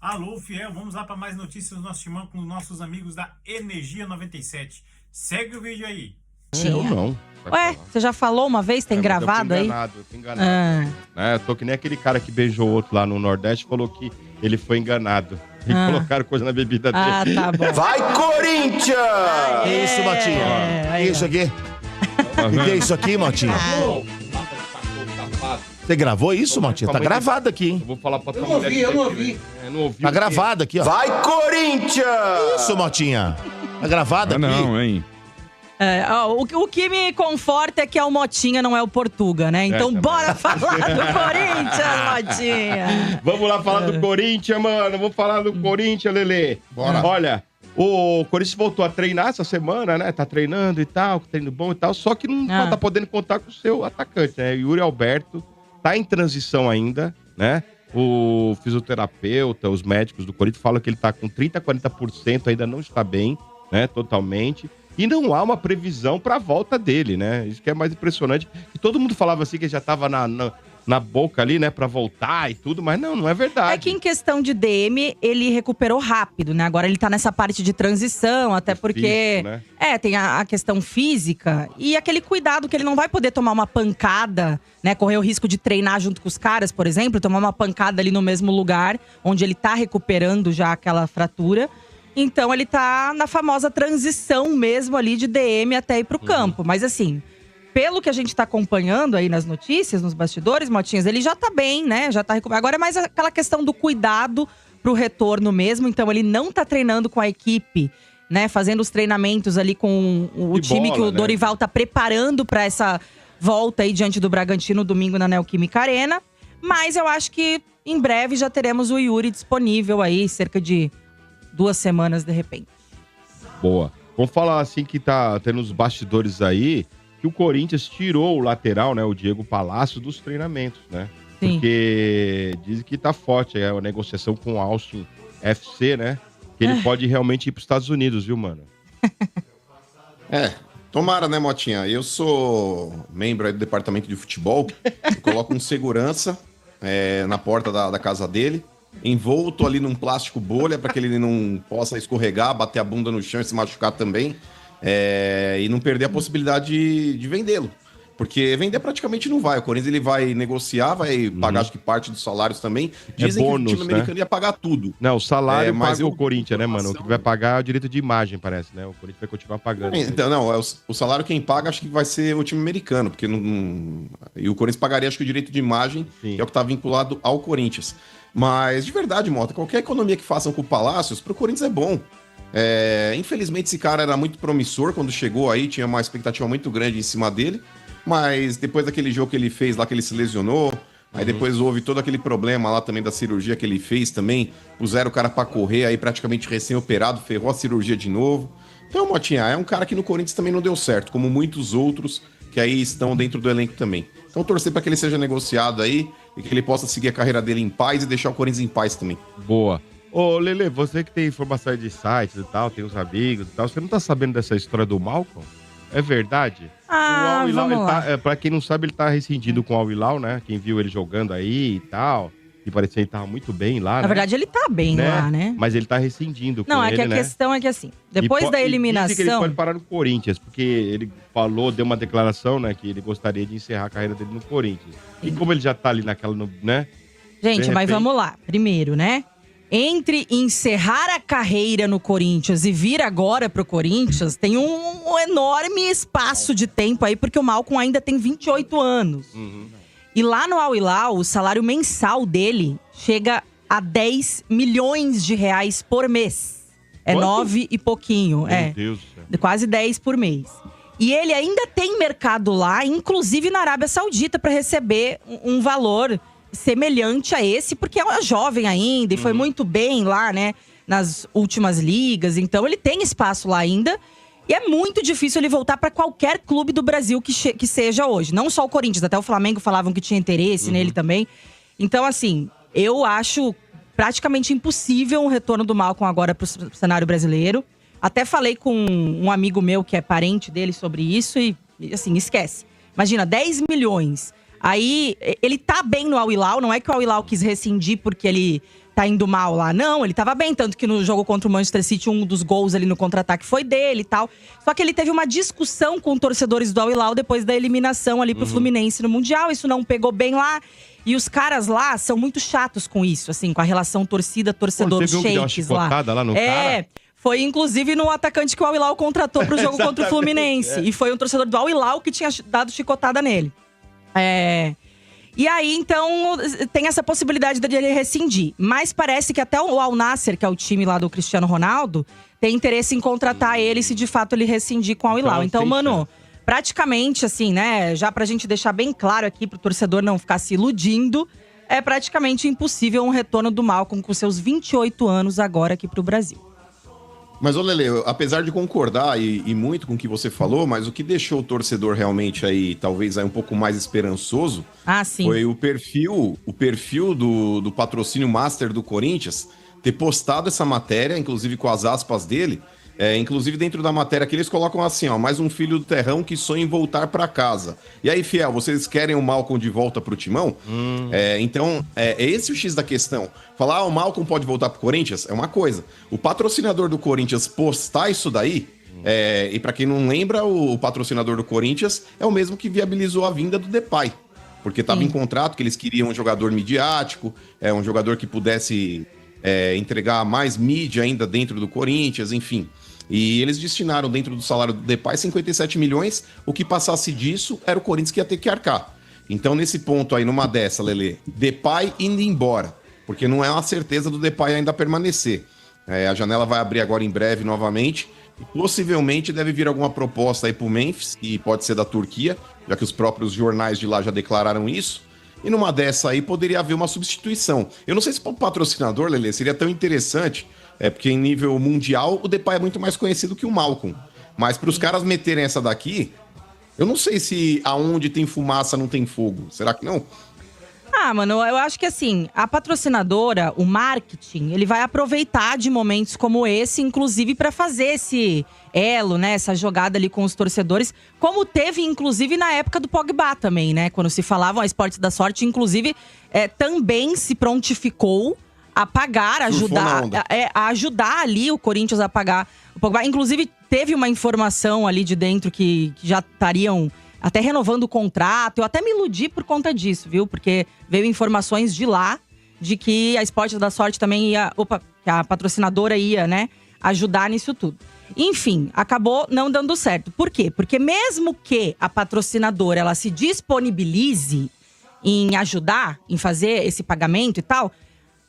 Alô, fiel, vamos lá para mais notícias do nosso timão com os nossos amigos da Energia 97. Segue o vídeo aí. Eu não. Ué, você já falou uma vez? Tem gravado aí? Eu fui enganado. Eu tô que nem aquele cara que beijou outro lá no Nordeste e falou que ele foi enganado. E colocaram coisa na bebida dele. Ah, tá bom. Vai, Corinthians! Isso, Motinha. Isso aqui. O que é isso aqui, Motinha? Você gravou isso, Motinha? Tá gravado aqui, hein? Eu vou falar pra tua mulher. Eu não ouvi. Não ouvi. Tá gravado aqui, ó. Vai, Corinthians! Isso, Motinha. Tá gravado aqui. Não, hein? O que me conforta é que é o Motinha, não é o Portuga, né? Então bora falar do Corinthians, Motinha! Vamos lá falar do Corinthians, mano. Vamos falar do Corinthians, Lelê. Bora. Olha, o Corinthians voltou a treinar essa semana, né? Tá treinando e tal, treino bom e tal. Só que não tá podendo contar com o seu atacante, né? Yuri Alberto tá em transição ainda, né? O fisioterapeuta, os médicos do Corinthians falam que ele tá com 30%, 40%, ainda não está bem, né? Totalmente. E não há uma previsão para a volta dele, né? Isso que é mais impressionante. E todo mundo falava assim que ele já estava na boca ali, né? Para voltar e tudo, mas não é verdade. É que em questão de DM, ele recuperou rápido, né? Agora ele tá nessa parte de transição, até porque… né? Tem a questão física e aquele cuidado que ele não vai poder tomar uma pancada, né? Correr o risco de treinar junto com os caras, por exemplo. Tomar uma pancada ali no mesmo lugar, onde ele tá recuperando já aquela fratura. Então ele tá na famosa transição mesmo ali de DM até ir pro campo. Mas assim, pelo que a gente tá acompanhando aí nas notícias, nos bastidores, Motinhas, ele já tá bem, né? Já tá recuperado. Agora é mais aquela questão do cuidado pro retorno mesmo. Então ele não tá treinando com a equipe, né? Fazendo os treinamentos ali com o time que o Dorival tá preparando pra essa volta aí diante do Bragantino domingo na Neoquímica Arena. Mas eu acho que em breve já teremos o Yuri disponível aí, cerca de 2 semanas de repente. Boa. Vamos falar assim que tá tendo os bastidores aí, que o Corinthians tirou o lateral, né, o Diego Palácio, dos treinamentos, né? Sim. Porque dizem que tá forte a negociação com o Austin FC, né? Que ele pode realmente ir pros Estados Unidos, viu, mano? Tomara, né, Motinha? Eu sou membro aí do departamento de futebol, eu coloco um segurança na porta da casa dele, envolto ali num plástico bolha para que ele não possa escorregar, bater a bunda no chão e se machucar também, e não perder a possibilidade de vendê-lo. Porque vender praticamente não vai. O Corinthians ele vai negociar, vai pagar acho que parte dos salários também. Dizem bônus, que o time americano ia pagar tudo. Não, o salário mas paga o Corinthians, né, mano? O que vai pagar é o direito de imagem, parece, né? O Corinthians vai continuar pagando. Então, não, o salário quem paga acho que vai ser o time americano, porque e o Corinthians pagaria acho que o direito de imagem, que é o que tá vinculado ao Corinthians. Mas, de verdade, Mota, qualquer economia que façam com o Palácios, pro Corinthians é bom. Infelizmente, esse cara era muito promissor quando chegou aí, tinha uma expectativa muito grande em cima dele. Mas depois daquele jogo que ele fez lá, que ele se lesionou, aí depois houve todo aquele problema lá também da cirurgia que ele fez também. Puseram o cara pra correr, aí praticamente recém-operado, ferrou a cirurgia de novo. Então, Motinha, é um cara que no Corinthians também não deu certo, como muitos outros que aí estão dentro do elenco também. Então, torcer pra que ele seja negociado aí e que ele possa seguir a carreira dele em paz e deixar o Corinthians em paz também. Boa. Ô, Lele, você que tem informação de sites e tal, tem os amigos e tal, você não tá sabendo dessa história do Malcolm? É verdade? Ah, vamos lá. Pra quem não sabe, ele tá rescindindo com o Al Hilal, né? Quem viu ele jogando aí e tal. E parecia que ele tava muito bem lá, Na verdade, ele tá bem lá, né? Mas ele tá rescindindo com Não, ele, é que a né? questão é que assim, depois da eliminação… Dizem que ele pode parar no Corinthians, porque ele deu uma declaração, né? Que ele gostaria de encerrar a carreira dele no Corinthians. E como ele já tá ali naquela, né? Gente, mas vamos lá. Primeiro, né? Entre encerrar a carreira no Corinthians e vir agora pro Corinthians, tem um enorme espaço de tempo aí, porque o Malcolm ainda tem 28 anos. E lá no Al Hilal, o salário mensal dele chega a 10 milhões de reais por mês. É Quanto? 9 e pouquinho. Meu Deus do céu. Quase 10 por mês. E ele ainda tem mercado lá, inclusive na Arábia Saudita, para receber um valor semelhante a esse, porque é jovem ainda e foi muito bem lá, né, nas últimas ligas. Então ele tem espaço lá ainda. E é muito difícil ele voltar para qualquer clube do Brasil que seja hoje. Não só o Corinthians, até o Flamengo falavam que tinha interesse nele também. Então, assim, eu acho praticamente impossível um retorno do Malcolm agora pro cenário brasileiro. Até falei com um amigo meu que é parente dele sobre isso e assim, esquece. Imagina, 10 milhões. Aí, ele tá bem no Al Hilal, não é que o Al Hilal quis rescindir porque ele tá indo mal lá. Não, ele tava bem, tanto que no jogo contra o Manchester City, um dos gols ali no contra-ataque foi dele e tal. Só que ele teve uma discussão com torcedores do Al Hilal depois da eliminação ali pro Fluminense no Mundial. Isso não pegou bem lá. E os caras lá são muito chatos com isso, assim, com a relação torcida-torcedor, os shakes lá. No cara? Foi inclusive no atacante que o Al Hilal contratou pro jogo contra o Fluminense. E foi um torcedor do Al Hilal que tinha dado chicotada nele. E aí, então, tem essa possibilidade de ele rescindir. Mas parece que até o Al Nassr, que é o time lá do Cristiano Ronaldo, tem interesse em contratar ele se de fato ele rescindir com o Al Hilal. Então, mano, praticamente assim, né, já pra gente deixar bem claro aqui pro torcedor não ficar se iludindo, é praticamente impossível um retorno do Malcom com seus 28 anos agora aqui pro Brasil. Mas, ô Lele, apesar de concordar e muito com o que você falou, mas o que deixou o torcedor realmente aí, talvez aí um pouco mais esperançoso, foi o perfil do patrocínio master do Corinthians ter postado essa matéria, inclusive com as aspas dele. Inclusive dentro da matéria que eles colocam assim, ó, mais um filho do terrão que sonha em voltar pra casa. E aí, Fiel, vocês querem o Malcom de volta pro Timão? Então, é esse o X da questão. Falar, o Malcom pode voltar pro Corinthians é uma coisa. O patrocinador do Corinthians postar isso daí, e pra quem não lembra, o patrocinador do Corinthians é o mesmo que viabilizou a vinda do Depay. Porque estava em contrato que eles queriam um jogador midiático, um jogador que pudesse entregar mais mídia ainda dentro do Corinthians, enfim. E eles destinaram dentro do salário do Depay 57 milhões, o que passasse disso era o Corinthians que ia ter que arcar. Então, nesse ponto aí, numa dessa, Lelê, Depay indo embora, porque não é uma certeza do Depay ainda permanecer. A janela vai abrir agora em breve novamente, e possivelmente deve vir alguma proposta aí pro Memphis, que pode ser da Turquia, já que os próprios jornais de lá já declararam isso. E numa dessa aí poderia haver uma substituição. Eu não sei se para o patrocinador, Lelê, seria tão interessante, porque em nível mundial o Depay é muito mais conhecido que o Malcom. Mas para os caras meterem essa daqui, eu não sei se aonde tem fumaça não tem fogo. Será que não? Mano, eu acho que assim, a patrocinadora, o marketing, ele vai aproveitar de momentos como esse, inclusive para fazer esse elo, né, essa jogada ali com os torcedores, como teve inclusive na época do Pogba também, né, quando se falavam a Esportes da Sorte, inclusive também se prontificou a pagar, a ajudar ali o Corinthians a pagar o Pogba. Inclusive teve uma informação ali de dentro que já estariam até renovando o contrato. Eu até me iludi por conta disso, viu? Porque veio informações de lá, de que a Esportes da Sorte também ia… que a patrocinadora ia, né, ajudar nisso tudo. Enfim, acabou não dando certo. Por quê? Porque mesmo que a patrocinadora, ela se disponibilize em ajudar, em fazer esse pagamento e tal,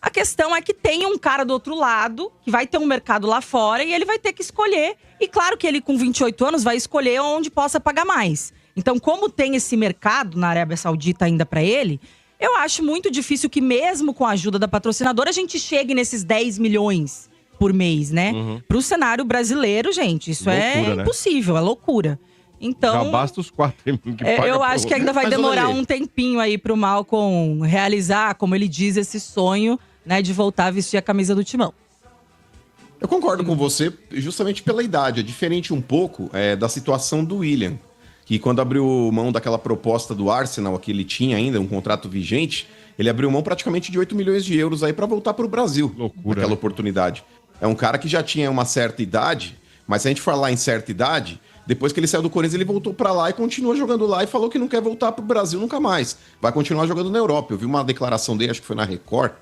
a questão é que tem um cara do outro lado, que vai ter um mercado lá fora, e ele vai ter que escolher. E claro que ele, com 28 anos, vai escolher onde possa pagar mais. Então, como tem esse mercado na Arábia Saudita ainda para ele, eu acho muito difícil que mesmo com a ajuda da patrocinadora, a gente chegue nesses 10 milhões por mês, né? Pro cenário brasileiro, gente, isso loucura, é impossível, né? É loucura. Então, já basta os 4 mil que paga eu acho que ainda vai demorar um tempinho aí pro Malcom realizar, como ele diz, esse sonho, né, de voltar a vestir a camisa do Timão. Eu concordo com você, justamente pela idade. É diferente um pouco da situação do William, que quando abriu mão daquela proposta do Arsenal, que ele tinha ainda um contrato vigente, ele abriu mão praticamente de 8 milhões de euros aí para voltar para o Brasil. Loucura. Aquela oportunidade. É um cara que já tinha uma certa idade, mas se a gente falar em certa idade, depois que ele saiu do Corinthians, ele voltou para lá e continua jogando lá e falou que não quer voltar para o Brasil nunca mais. Vai continuar jogando na Europa. Eu vi uma declaração dele, acho que foi na Record.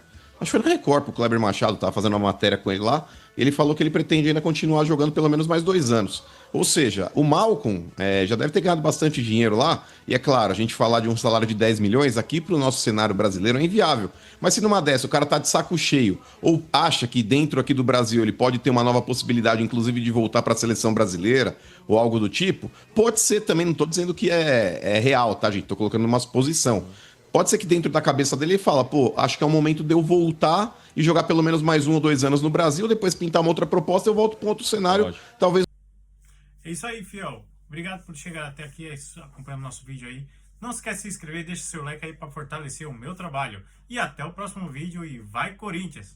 Acho que foi na Record, o Kleber Machado tava fazendo uma matéria com ele lá. Ele falou que ele pretende ainda continuar jogando pelo menos mais 2 anos. Ou seja, o Malcom já deve ter ganhado bastante dinheiro lá. E é claro, a gente falar de um salário de 10 milhões aqui pro nosso cenário brasileiro é inviável. Mas se numa dessa o cara tá de saco cheio ou acha que dentro aqui do Brasil ele pode ter uma nova possibilidade, inclusive de voltar para a seleção brasileira ou algo do tipo, pode ser também, não tô dizendo que é real, tá, gente? Tô colocando numa suposição. Pode ser que dentro da cabeça dele ele fala, pô, acho que é o momento de eu voltar e jogar pelo menos mais 1 ou 2 anos no Brasil, depois pintar uma outra proposta, eu volto para um outro cenário, lógico. Talvez... É isso aí, Fiel. Obrigado por chegar até aqui acompanhando nosso vídeo aí. Não esquece de se inscrever, deixa seu like aí para fortalecer o meu trabalho. E até o próximo vídeo e vai Corinthians!